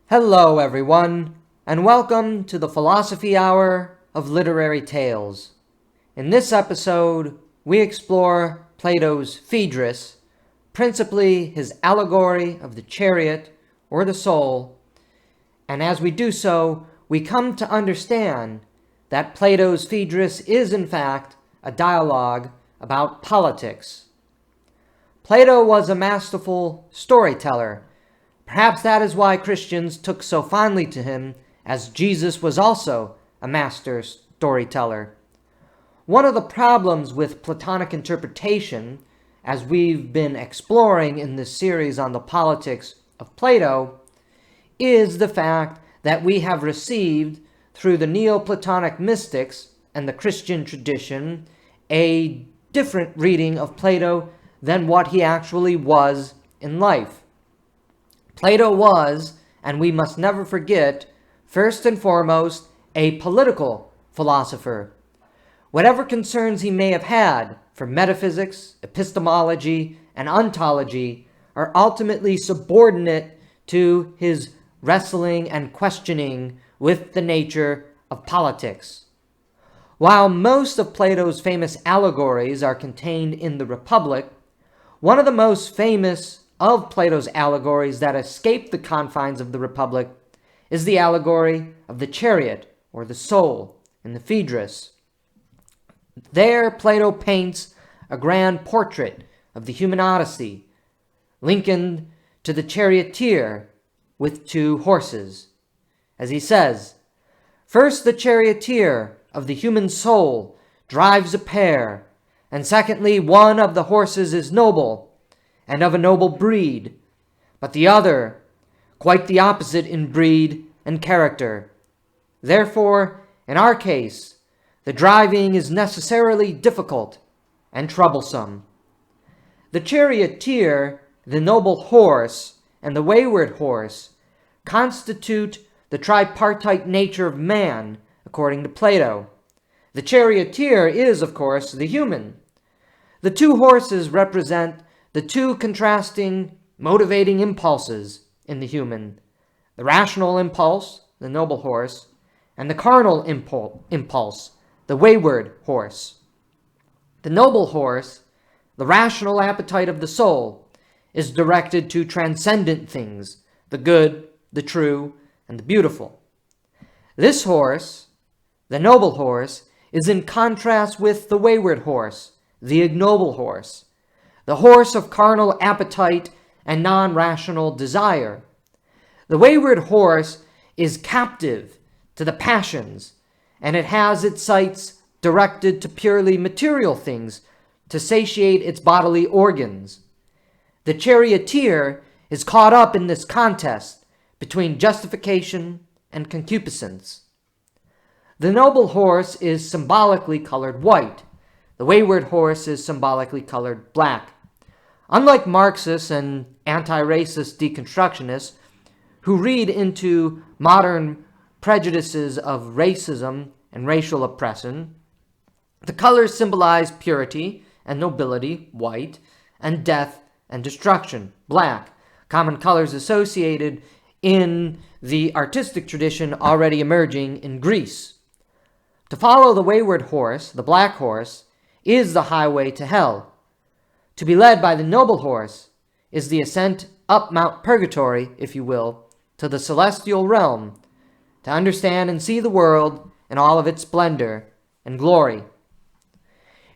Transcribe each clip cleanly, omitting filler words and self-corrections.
Hello, everyone, and welcome to the Philosophy Hour of Literary Tales. In this episode, we explore Plato's Phaedrus, principally his allegory of the chariot or the soul, and as we do so, we come to understand that Plato's Phaedrus is in fact a dialogue about politics. Plato was a masterful storyteller. Perhaps that is why Christians took so fondly to him, as Jesus was also a master storyteller. One of the problems with Platonic interpretation, as we've been exploring in this series on the Politics of Plato, is the fact that we have received, through the Neoplatonic mystics and the Christian tradition, a different reading of Plato than what he actually was in life. Plato was, and we must never forget, first and foremost, a political philosopher. Whatever concerns he may have had for metaphysics, epistemology, and ontology are ultimately subordinate to his wrestling and questioning with the nature of politics. While most of Plato's famous allegories are contained in the Republic, one of the most famous of Plato's allegories that escape the confines of the Republic is the allegory of the chariot or the soul in the Phaedrus. There, Plato paints a grand portrait of the human Odyssey, likened to the Charioteer with two horses. As he says, "First, the Charioteer of the human soul drives a pair, and secondly, one of the horses is noble, and of a noble breed, but the other quite the opposite in breed and character. Therefore, in our case, the driving is necessarily difficult and troublesome. The charioteer, the noble horse, and the wayward horse constitute the tripartite nature of man, according to Plato. The charioteer is, of course, the human. The two horses represent the two contrasting, motivating impulses in the human: the rational impulse, the noble horse, and the carnal impulse, the wayward horse. The noble horse, the rational appetite of the soul, is directed to transcendent things, the good, the true, and the beautiful. This horse, the noble horse, is in contrast with the wayward horse, the ignoble horse, the horse of carnal appetite and non-rational desire. The wayward horse is captive to the passions, and it has its sights directed to purely material things to satiate its bodily organs. The charioteer is caught up in this contest between justification and concupiscence. The noble horse is symbolically colored white. The wayward horse is symbolically colored black. Unlike Marxists and anti-racist deconstructionists who read into modern prejudices of racism and racial oppression, the colors symbolize purity and nobility, white, and death and destruction, black, common colors associated in the artistic tradition already emerging in Greece. To follow the wayward horse, the black horse, is the highway to hell. To be led by the noble horse is the ascent up Mount Purgatory, if you will, to the celestial realm, to understand and see the world in all of its splendor and glory.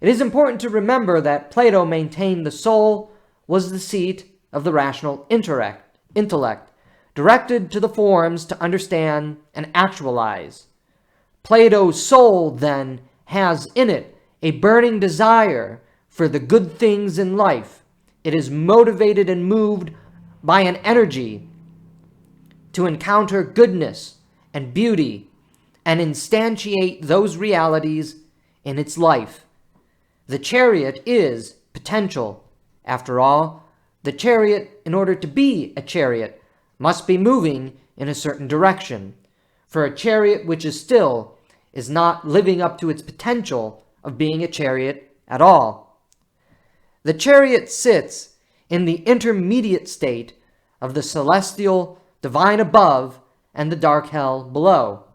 It is important to remember that Plato maintained the soul was the seat of the rational intellect, directed to the forms to understand and actualize. Plato's soul, then, has in it a burning desire for the good things in life. It is motivated and moved by an energy to encounter goodness and beauty and instantiate those realities in its life. The chariot is potential. After all, the chariot, in order to be a chariot, must be moving in a certain direction. For a chariot which is still is not living up to its potential of being a chariot at all. The chariot sits in the intermediate state of the celestial divine above, and the dark hell below.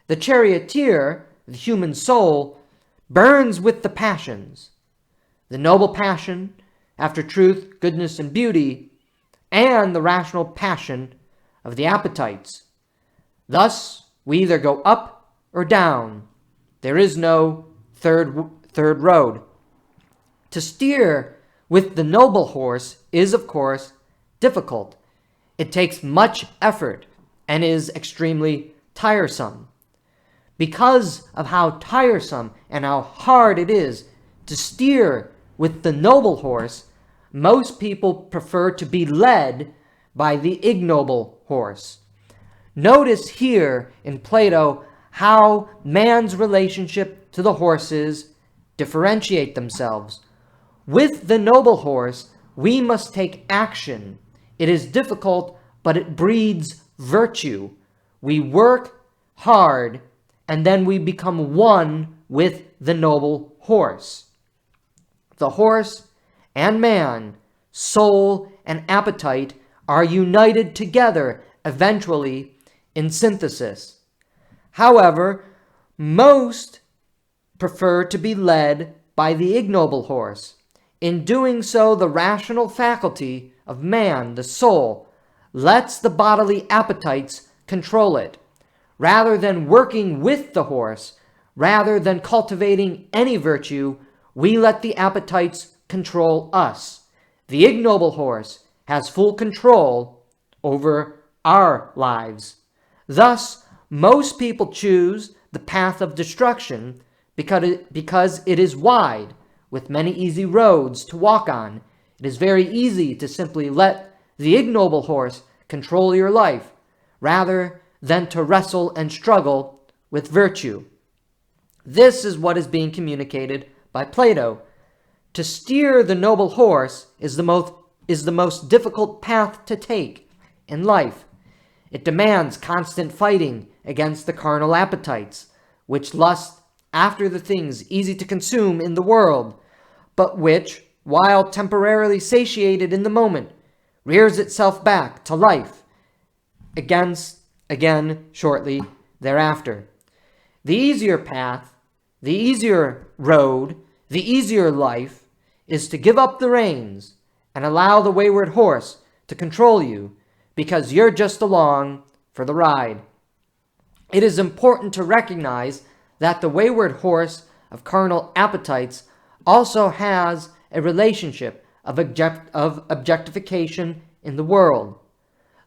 The charioteer, the human soul, burns with the passions, the noble passion after truth, goodness, and beauty, and the rational passion of the appetites. Thus, we either go up or down. There is no third road. To steer with the noble horse is, of course, difficult. It takes much effort and is extremely tiresome. Because of how tiresome and how hard it is to steer with the noble horse, most people prefer to be led by the ignoble horse. Notice here in Plato how man's relationship to the horses differentiate themselves. With the noble horse, we must take action. It is difficult, but it breeds virtue. We work hard, and then we become one with the noble horse. The horse and man, soul and appetite, are united together eventually in synthesis. However, most prefer to be led by the ignoble horse. In doing so, the rational faculty of man, the soul, lets the bodily appetites control it. Rather than working with the horse, rather than cultivating any virtue, we let the appetites control us. The ignoble horse has full control over our lives. Thus, most people choose the path of destruction because it is wide, with many easy roads to walk on. It is very easy to simply let the ignoble horse control your life, rather than to wrestle and struggle with virtue. This is what is being communicated by Plato. To steer the noble horse is the most difficult path to take in life. It demands constant fighting against the carnal appetites, which lust after the things easy to consume in the world, but which, while temporarily satiated in the moment, rears itself back to life again shortly thereafter. The easier path, the easier road, the easier life is to give up the reins and allow the wayward horse to control you, because you're just along for the ride. It is important to recognize that the wayward horse of carnal appetites also has a relationship of objectification in the world.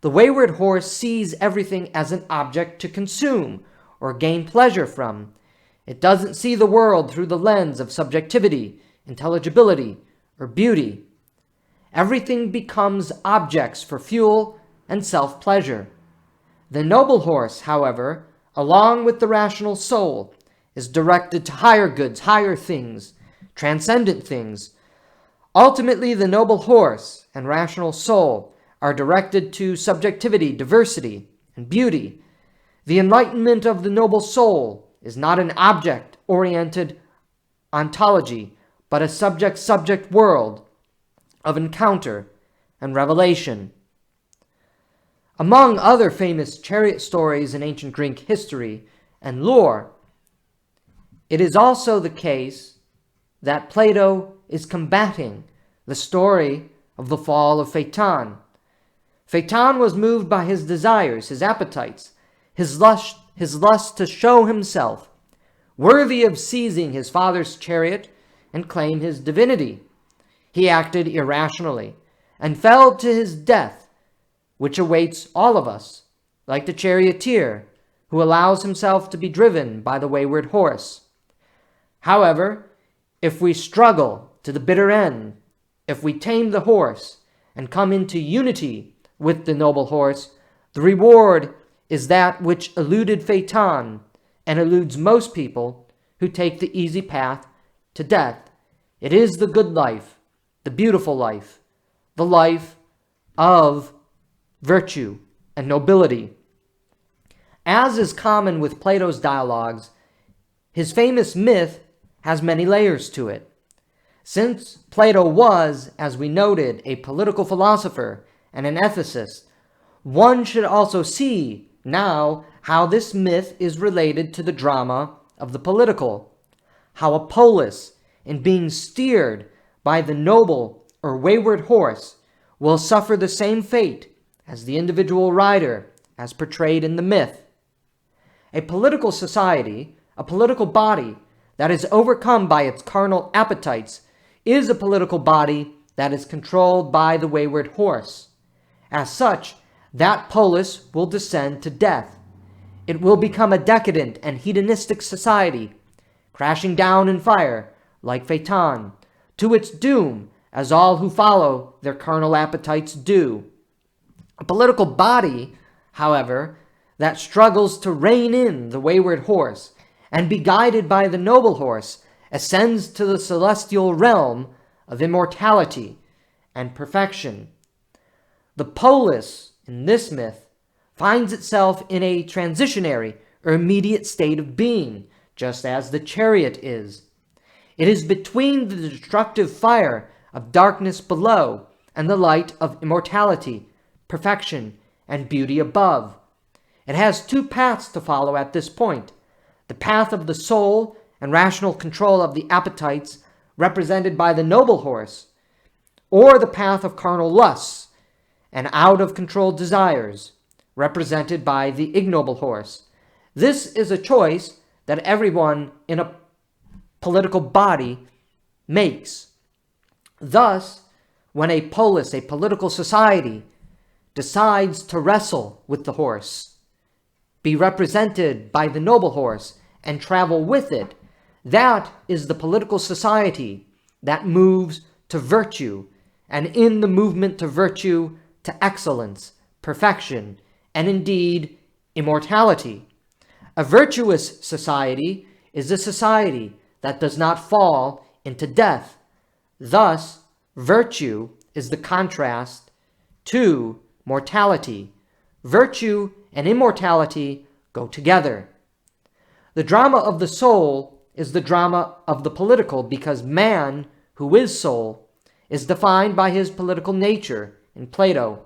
The wayward horse sees everything as an object to consume or gain pleasure from. It doesn't see the world through the lens of subjectivity, intelligibility, or beauty. Everything becomes objects for fuel and self-pleasure. The noble horse, however, along with the rational soul, is directed to higher goods, higher things, transcendent things. Ultimately, the noble horse and rational soul are directed to subjectivity, diversity, and beauty. The enlightenment of the noble soul is not an object-oriented ontology, but a subject-subject world of encounter and revelation. Among other famous chariot stories in ancient Greek history and lore, it is also the case that Plato is combating the story of the Fall of Feitan. Phaeton was moved by his desires, his appetites, his lust to show himself worthy of seizing his father's chariot and claim his divinity. He acted irrationally and fell to his death, which awaits all of us, like the charioteer who allows himself to be driven by the wayward horse. However, if we struggle to the bitter end, if we tame the horse and come into unity with the noble horse, the reward is that which eluded Phaeton and eludes most people who take the easy path to death. It is the good life, the beautiful life, the life of virtue and nobility. As is common with Plato's dialogues, his famous myth has many layers to it. Since Plato was, as we noted, a political philosopher and an ethicist, one should also see now how this myth is related to the drama of the political, how a polis, in being steered by the noble or wayward horse, will suffer the same fate as the individual rider as portrayed in the myth. A political society, a political body that is overcome by its carnal appetites, is a political body that is controlled by the wayward horse. As such, that polis will descend to death. It will become a decadent and hedonistic society, crashing down in fire, like Phaeton, to its doom, as all who follow their carnal appetites do. A political body, however, that struggles to rein in the wayward horse and be guided by the noble horse, ascends to the celestial realm of immortality and perfection. The polis, in this myth, finds itself in a transitionary or immediate state of being, just as the chariot is. It is between the destructive fire of darkness below and the light of immortality, perfection, and beauty above. It has two paths to follow at this point: the path of the soul and rational control of the appetites, represented by the noble horse, or the path of carnal lusts and out-of-control desires, represented by the ignoble horse. This is a choice that everyone in a political body makes. Thus, when a polis, a political society, decides to wrestle with the horse, be represented by the noble horse, and travel with it, that is the political society that moves to virtue, and in the movement to virtue, to excellence, perfection, and indeed, immortality. A virtuous society is a society that does not fall into death. Thus, virtue is the contrast to mortality. Virtue and immortality go together. The drama of the soul is the drama of the political, because man, who is soul, is defined by his political nature in Plato.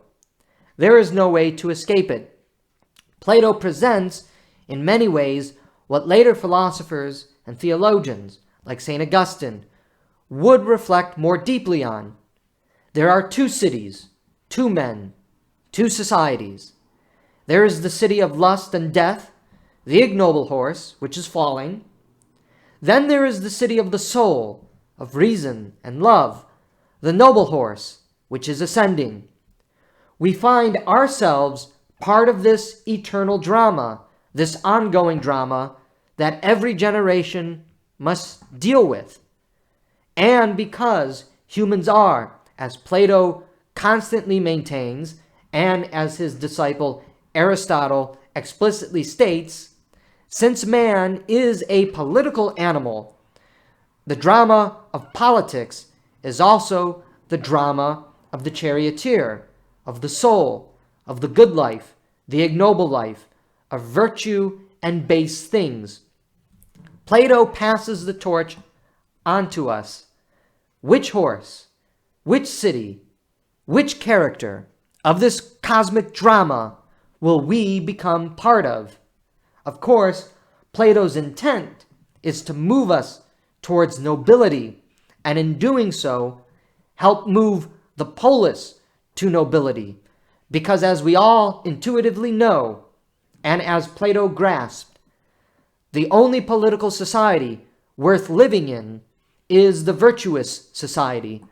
There is no way to escape it. Plato presents, in many ways, what later philosophers and theologians, like St. Augustine, would reflect more deeply on. There are two cities, two men, two societies. There is the city of lust and death, the ignoble horse, which is falling. Then there is the city of the soul, of reason and love, the noble horse, which is ascending. We find ourselves part of this eternal drama, this ongoing drama that every generation must deal with. And because humans are, as Plato constantly maintains, and as his disciple Aristotle explicitly states, since man is a political animal, the drama of politics is also the drama of the charioteer, of the soul, of the good life, the ignoble life, of virtue and base things. Plato passes the torch onto us. Which horse, which city, which character of this cosmic drama will we become part of? Of course, Plato's intent is to move us towards nobility, and in doing so, help move the polis to nobility. Because as we all intuitively know, and as Plato grasped, the only political society worth living in is the virtuous society.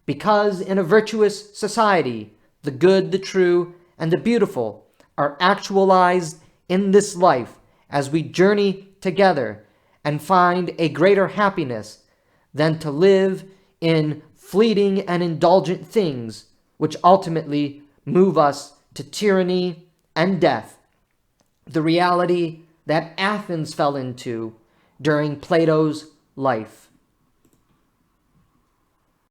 Because in a virtuous society, the good, the true, and the beautiful are actualized in this life as we journey together and find a greater happiness than to live in fleeting and indulgent things which ultimately move us to tyranny and death. The reality that Athens fell into during Plato's life.